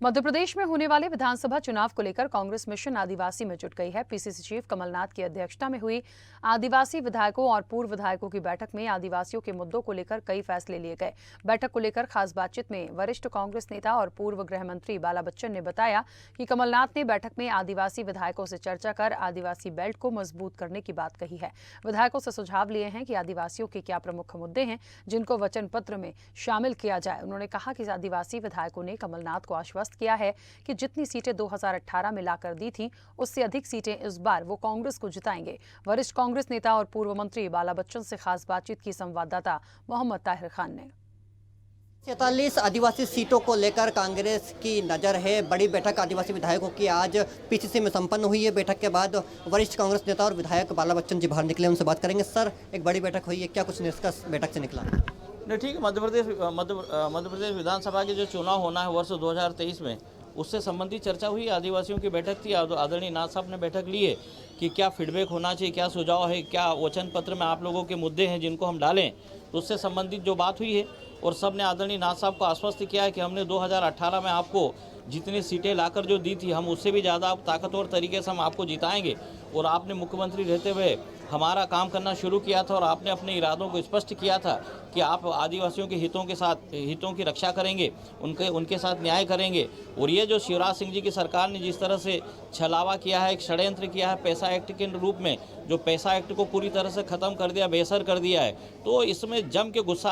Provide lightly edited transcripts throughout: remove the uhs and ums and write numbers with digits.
मध्य प्रदेश में होने वाले विधानसभा चुनाव को लेकर कांग्रेस मिशन आदिवासी में जुट गई है। पीसीसी चीफ कमलनाथ की अध्यक्षता में हुई आदिवासी विधायकों और पूर्व विधायकों की बैठक में आदिवासियों के मुद्दों को लेकर कई फैसले लिए गए। बैठक को लेकर खास बातचीत में वरिष्ठ कांग्रेस नेता और पूर्व गृह मंत्री बाला बच्चन ने बताया कि कमलनाथ ने बैठक में आदिवासी विधायकों से चर्चा कर आदिवासी बेल्ट को मजबूत करने की बात कही है। विधायकों से सुझाव लिए हैं कि आदिवासियों के क्या प्रमुख मुद्दे हैं जिनको वचन पत्र में शामिल किया जाए। उन्होंने कहा कि आदिवासी विधायकों ने कमलनाथ को आश्वस्त किया है कि जितनी सीटें 2018 में लाकर दी थी उससे अधिक सीटें इस बार वो कांग्रेस को जिताएंगे। वरिष्ठ कांग्रेस नेता और पूर्व मंत्री बाला बच्चन से खास बातचीत की संवाददाता मोहम्मद ताहिर खान ने। 47 आदिवासी सीटों को लेकर कांग्रेस की नज़र है। बड़ी बैठक आदिवासी विधायकों की आज पीसीसी में संपन्न हुई है। बैठक के बाद वरिष्ठ कांग्रेस नेता और विधायक बाला बच्चन जी बाहर निकले, उनसे बात करेंगे। सर, एक बड़ी बैठक हुई है, क्या कुछ निष्कर्ष बैठक से निकला? नहीं, ठीक है। मध्य प्रदेश विधानसभा के जो चुनाव होना है वर्ष 2023 में, उससे संबंधित चर्चा हुई। आदिवासियों की बैठक थी। आदरणीय नाथ साहब ने बैठक ली है कि क्या फीडबैक होना चाहिए, क्या सुझाव है, क्या वचन पत्र में आप लोगों के मुद्दे हैं जिनको हम डालें, तो उससे संबंधित जो बात हुई है। और सब ने आदरणीय नाथ साहब को आश्वस्त किया है कि हमने 2018 में आपको जितनी सीटें लाकर जो दी थी, हम उससे भी ज़्यादा ताकतवर तरीके से हम आपको जिताएंगे। और आपने मुख्यमंत्री रहते हुए हमारा काम करना शुरू किया था और आपने अपने इरादों को स्पष्ट किया था कि आप आदिवासियों के हितों की रक्षा करेंगे, उनके साथ न्याय करेंगे। और ये जो शिवराज सिंह जी की सरकार ने जिस तरह से छलावा किया है, एक षड्यंत्र किया है पैसा एक्ट के रूप में, जो पैसा एक्ट को पूरी तरह से ख़त्म कर दिया, बेअसर कर दिया है, तो इसमें जम के गुस्सा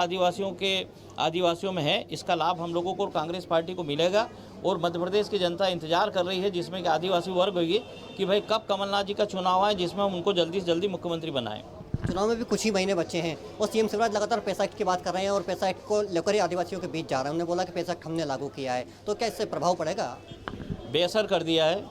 आदिवासियों में है। इसका लाभ हम लोगों को और कांग्रेस पार्टी को मिलेगा। और मध्य प्रदेश की जनता इंतजार कर रही है, जिसमें कि आदिवासी वर्ग होगी कि भाई कब कमलनाथ जी का चुनाव आए जिसमें हम उनको जल्दी से जल्दी मुख्यमंत्री बनाएं। चुनाव में भी कुछ ही महीने बचे हैं और सीएम शिवराज लगातार पैसा एक्ट की बात कर रहे हैं और पैसा एक्ट को लेकर ही आदिवासियों के बीच जा रहे हैं। उन्होंने बोला कि पैसा एक्ट हमने लागू किया है, तो क्या इससे प्रभाव पड़ेगा? बेअसर कर दिया है।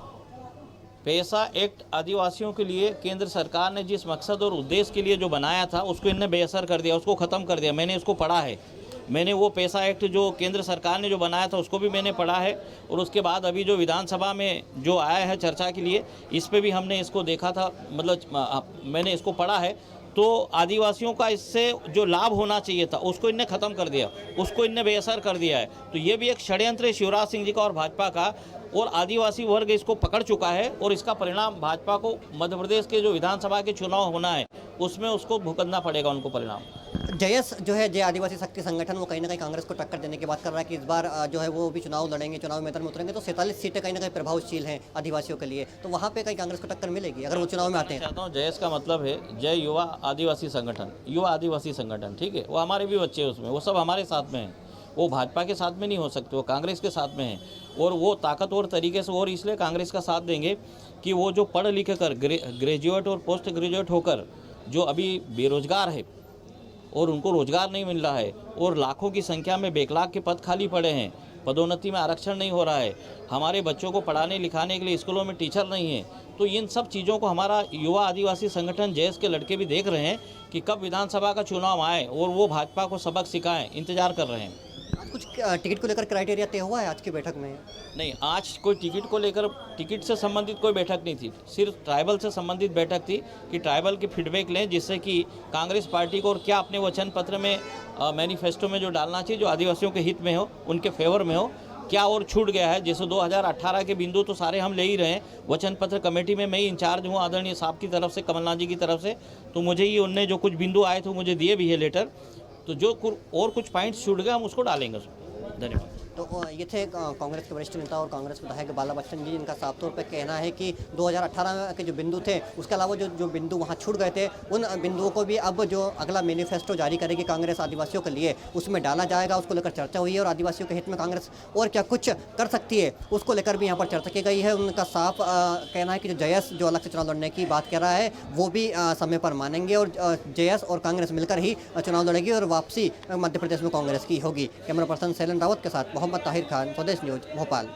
पैसा एक्ट आदिवासियों के लिए केंद्र सरकार ने जिस मकसद और उद्देश्य के लिए जो बनाया था, उसको इनने बेअसर कर दिया, उसको ख़त्म कर दिया। मैंने इसको पढ़ा है। मैंने वो पैसा एक्ट जो केंद्र सरकार ने जो बनाया था उसको भी मैंने पढ़ा है। और उसके बाद अभी जो विधानसभा में जो आया है चर्चा के लिए, इस पे भी हमने इसको देखा था, मतलब मैंने इसको पढ़ा है। तो आदिवासियों का इससे जो लाभ होना चाहिए था उसको इनने ख़त्म कर दिया, उसको इनने बेअसर कर दिया है। तो ये भी एक षड्यंत्र है शिवराज सिंह जी का और भाजपा का, और आदिवासी वर्ग इसको पकड़ चुका है। और इसका परिणाम भाजपा को मध्य प्रदेश के जो विधानसभा के चुनाव होना है उसमें उसको भुगतना पड़ेगा उनको परिणाम। जयस जो है, जय आदिवासी शक्ति संगठन, वो कहीं ना कहीं कांग्रेस को टक्कर देने की बात कर रहा है कि इस बार जो है वो भी चुनाव लड़ेंगे, चुनाव मैदान में उतरेंगे। तो 47 सीटें कहीं ना कहीं प्रभावशील हैं आदिवासियों के लिए, तो वहाँ पे कहीं कांग्रेस को टक्कर मिलेगी अगर वो चुनाव में आते हैं। चाहता हूँ, जयस का मतलब है जय युवा आदिवासी संगठन, ठीक है। वो हमारे भी बच्चे हैं उसमें, वो सब हमारे साथ में हैं। वो भाजपा के साथ में नहीं हो सकते, वो कांग्रेस के साथ में हैं। और वो ताकतवर तरीके से, और इसलिए कांग्रेस का साथ देंगे कि वो जो पढ़ लिख कर ग्रेजुएट और पोस्ट ग्रेजुएट होकर जो अभी बेरोजगार है और उनको रोजगार नहीं मिल रहा है, और लाखों की संख्या में बैकलॉग के पद खाली पड़े हैं, पदोन्नति में आरक्षण नहीं हो रहा है, हमारे बच्चों को पढ़ाने लिखाने के लिए स्कूलों में टीचर नहीं है, तो इन सब चीज़ों को हमारा युवा आदिवासी संगठन जयस के लड़के भी देख रहे हैं कि कब विधानसभा का चुनाव आए और वो भाजपा को सबक सिखाएं, इंतजार कर रहे हैं। आज कुछ टिकट को लेकर क्राइटेरिया तय हुआ है आज की बैठक में? नहीं, आज कोई टिकट से संबंधित कोई बैठक नहीं थी, सिर्फ ट्राइबल से संबंधित बैठक थी कि ट्राइबल के फीडबैक लें, जिससे कि कांग्रेस पार्टी को और क्या अपने वचन पत्र में मैनिफेस्टो में जो डालना चाहिए, जो आदिवासियों के हित में हो, उनके फेवर में हो, क्या और छूट गया है। जैसे 2018 के बिंदु तो सारे हम ले ही रहे हैं। वचन पत्र कमेटी में मैं ही इंचार्ज हूँ आदरणीय साहब की तरफ से, कमलनाथ जी की तरफ से, तो मुझे ही उनने जो कुछ बिंदु आए थे मुझे दिए भी है लेटर। तो जो और कुछ पॉइंट्स छूट गए हम उसको डालेंगे उसमें। धन्यवाद। तो ये थे कांग्रेस के वरिष्ठ नेता और कांग्रेस विधायक बाला बच्चन जी, जिनका साफ तौर पर कहना है कि 2018 के जो बिंदु थे, उसके अलावा जो बिंदु वहाँ छूट गए थे, उन बिंदुओं को भी अब जो अगला मैनिफेस्टो जारी करेगी कांग्रेस आदिवासियों के लिए, उसमें डाला जाएगा। उसको लेकर चर्चा हुई है और आदिवासियों के हित में कांग्रेस और क्या कुछ कर सकती है उसको लेकर भी यहाँ पर चर्चा की गई है। उनका साफ कहना है कि जो जयस जो अलग से चुनाव लड़ने की बात कह रहा है वो भी समय पर मानेंगे और जयस और कांग्रेस मिलकर ही चुनाव लड़ेगी और वापसी मध्य प्रदेश में कांग्रेस की होगी। कैमरा पर्सन शैलन रावत के साथ मोहम्मद ताहिर खान, स्वदेश न्यूज, भोपाल।